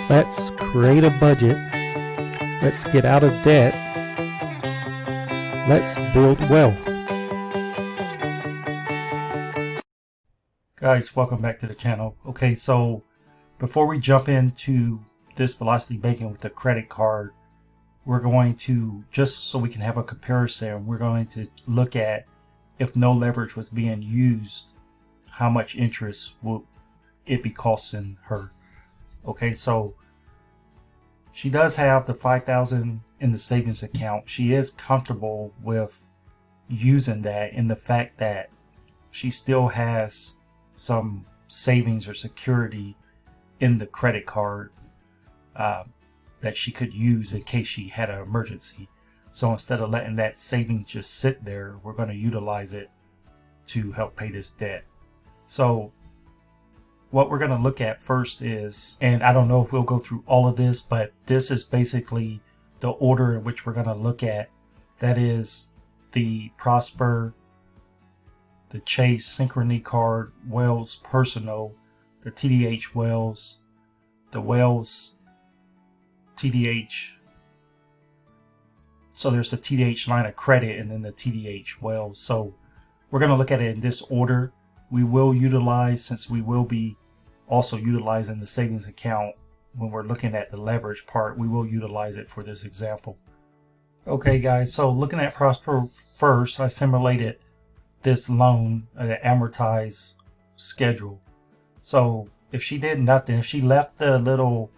Let's create a budget. Let's get out of debt. Let's build wealth. Guys, welcome back to the channel. Okay, so before we jump into this velocity banking with the credit card, we're going to, just so we can have a comparison, we're going to look at if no leverage was being used, how much interest will it be costing her. Okay, so she does have the $5,000 in the savings account. She is comfortable with using that, in the fact that she still has some savings or security in the credit card that she could use in case she had an emergency. So instead of letting that savings just sit there, we're going to utilize it to help pay this debt. So what we're going to look at first is, and I don't know if we'll go through all of this, but this is basically the order in which we're going to look at. That is the Prosper, the Chase Synchrony card, Wells Personal, the TDH Wells, the Wells TDH. So there's the TDH line of credit and then the TDH Wells. So we're going to look at it in this order. We will utilize, since we will be also utilizing the savings account when we're looking at the leverage part, we will utilize it for this example. Okay guys, so looking at Prosper first, I simulated this loan at an amortized schedule. So if she did nothing, if she left the little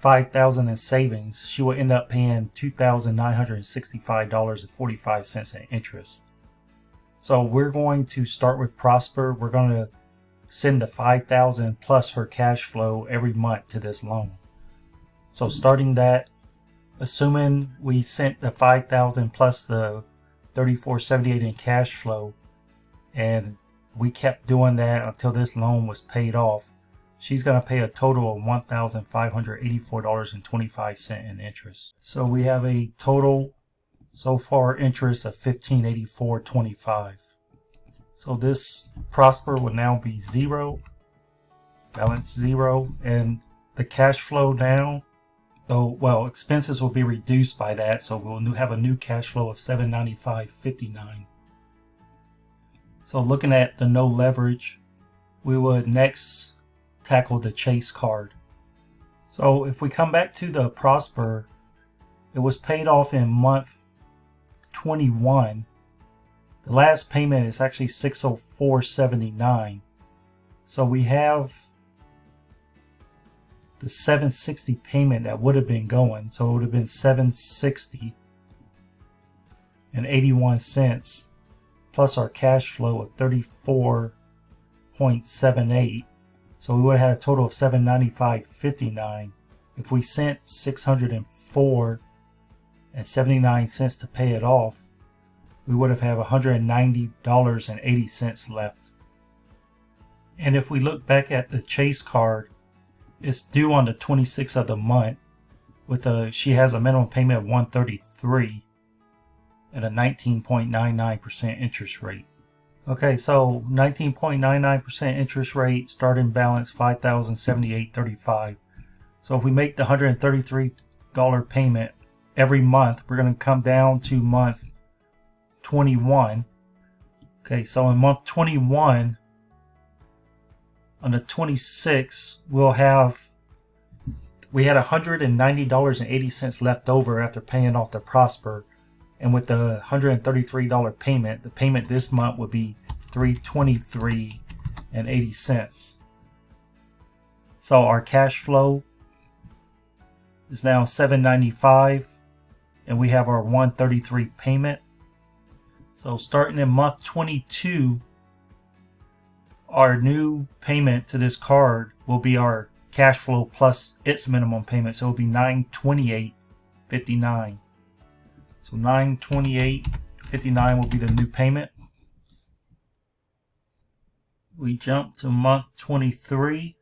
$5,000 in savings, she will end up paying $2,965.45 in interest. So we're going to start with Prosper. We're going to send the $5,000 plus her cash flow every month to this loan. So starting that, assuming we sent the $5,000 plus the $34.78 in cash flow, and we kept doing that until this loan was paid off, she's going to pay a total of $1,584.25 in interest. So we have a total so far interest of $1,584.25. So this Prosper will now be zero, balance zero, and the cash flow now, well, expenses will be reduced by that, so we'll have a new cash flow of $795.59. So looking at the no leverage, we would next tackle the Chase card. So if we come back to the Prosper, it was paid off in month 21. The last payment is actually $604.79. So we have the $760 payment that would have been going. So it would have been $760.81 plus our cash flow of $34.78. So we would have had a total of $795.59. If we sent $604.79 to pay it off, we would have had $190.80 left. And if we look back at the Chase card, it's due on the 26th of the month. She has a minimum payment of $133 at a 19.99% interest rate. Okay, so 19.99% interest rate, starting balance $5,078.35. So if we make the $133 payment every month, we're going to come down to month 21. Okay, so in month 21, on the 26th, we had $190.80 left over after paying off the Prosper. And with the $133 payment, the payment this month would be $323.80. So our cash flow is now $795, and we have our $133 payment. So starting in month 22, our new payment to this card will be our cash flow plus its minimum payment. So it'll be $928.59. So $928.59 will be the new payment. We jump to month 23.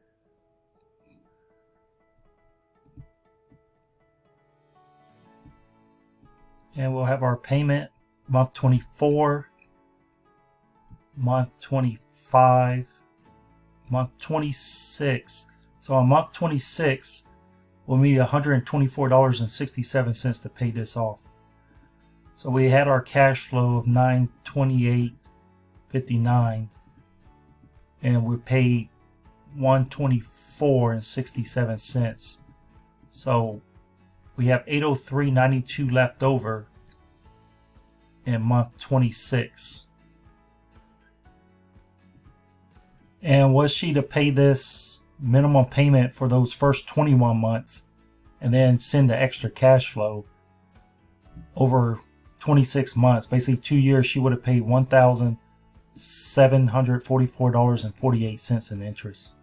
And we'll have our payment month 24, month 25, month 26. So on month 26, we'll need $124.67 to pay this off. So we had our cash flow of $928.59, and we paid $124.67. So we have $803.92 left over in month 26. And was she to pay this minimum payment for those first 21 months and then send the extra cash flow over 26 months, basically 2 years, she would have paid $1,744.48 in interest.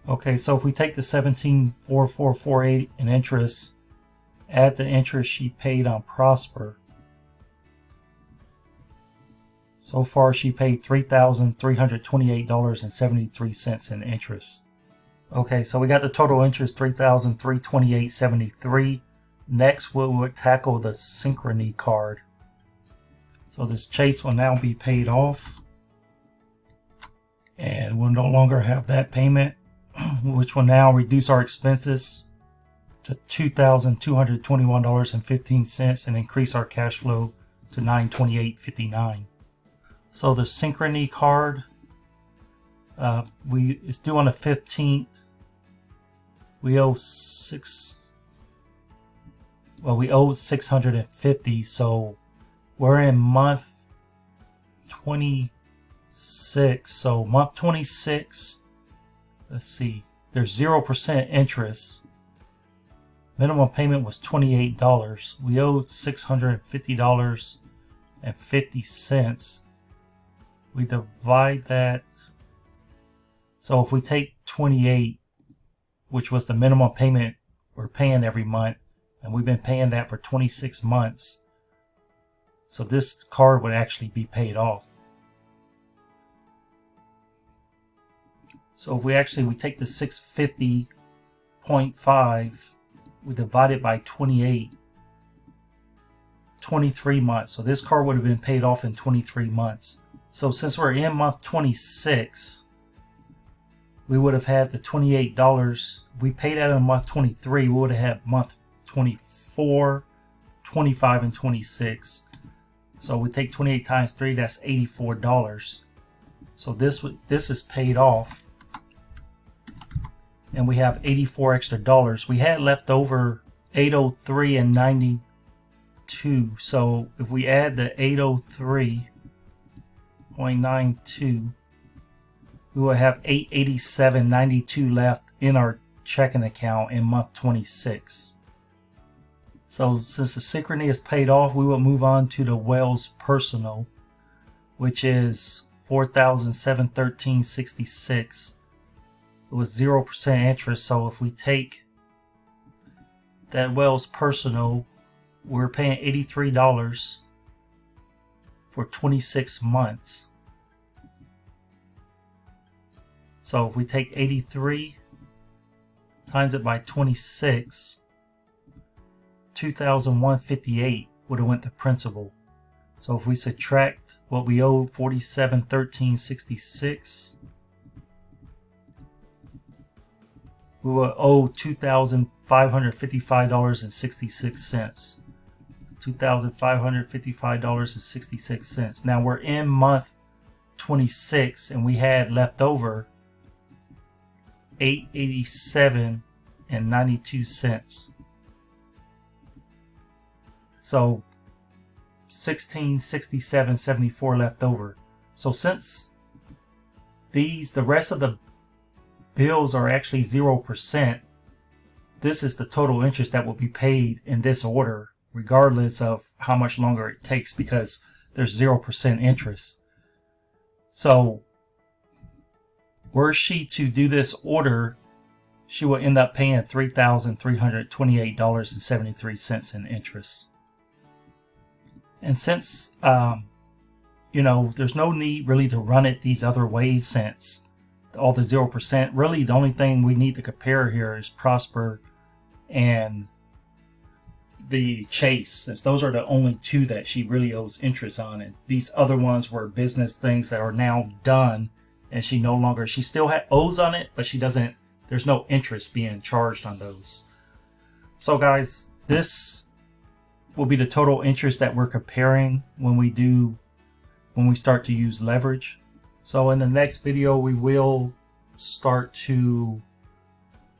Okay, so if we take the $17,448 in interest, add the interest she paid on Prosper, so far she paid $3,328.73 in interest. Okay, so we got the total interest $3,328.73. Next, we will tackle the Synchrony card. So this Chase will now be paid off, and we'll no longer have that payment, which will now reduce our expenses to $2,221.15 and increase our cash flow to $928.59. So the Synchrony card, it's due on the 15th. We owe $650, so we're in month 26. So month 26, let's see, there's 0% interest. Minimum payment was $28. We owed $650.50. We divide that. So if we take 28, which was the minimum payment we're paying every month, and we've been paying that for 26 months. So this card would actually be paid off. So if we take the 650.5, we divide it by 28, 23 months. So this card would have been paid off in 23 months. So since we're in month 26, we would have had the $28. If we paid that in month 23, we would have had month 24, 25, and 26. So we take 28 times 3, that's $84. So this is paid off, and we have 84 extra dollars. We had left over $803 and $92. So if we add the $803.92, we will have $887.92 left in our checking account in month 26. So since the Synchrony is paid off, we will move on to the Wells Personal, which is $4,713.66. It was 0% interest. So if we take that Wells Personal, we're paying $83 for 26 months. So if we take 83 times it by 26, $2,158 would have went to principal. So if we subtract what we owed, $4713.66, we will owe $2,555.66. $2,555.66. Now we're in month 26, and we had left over $887.92. So $1667.74 left over. So since the rest of the bills are actually 0%, this is the total interest that will be paid in this order, regardless of how much longer it takes, because there's 0% interest. So were she to do this order, she will end up paying $3,328.73 in interest. And since, there's no need really to run it these other ways, since all the 0%, really the only thing we need to compare here is Prosper and the Chase, since those are the only two that she really owes interest on. And these other ones were business things that are now done, and she still owes on it, but there's no interest being charged on those. So guys, this will be the total interest that we're comparing when we start to use leverage. So in the next video, we will start to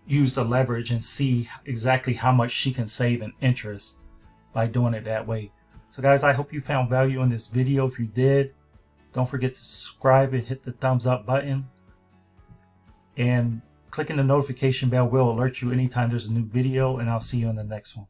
use the leverage and see exactly how much she can save in interest by doing it that way. So guys, I hope you found value in this video. If you did, don't forget to subscribe and hit the thumbs up button. And clicking the notification bell will alert you anytime there's a new video, and I'll see you in the next one.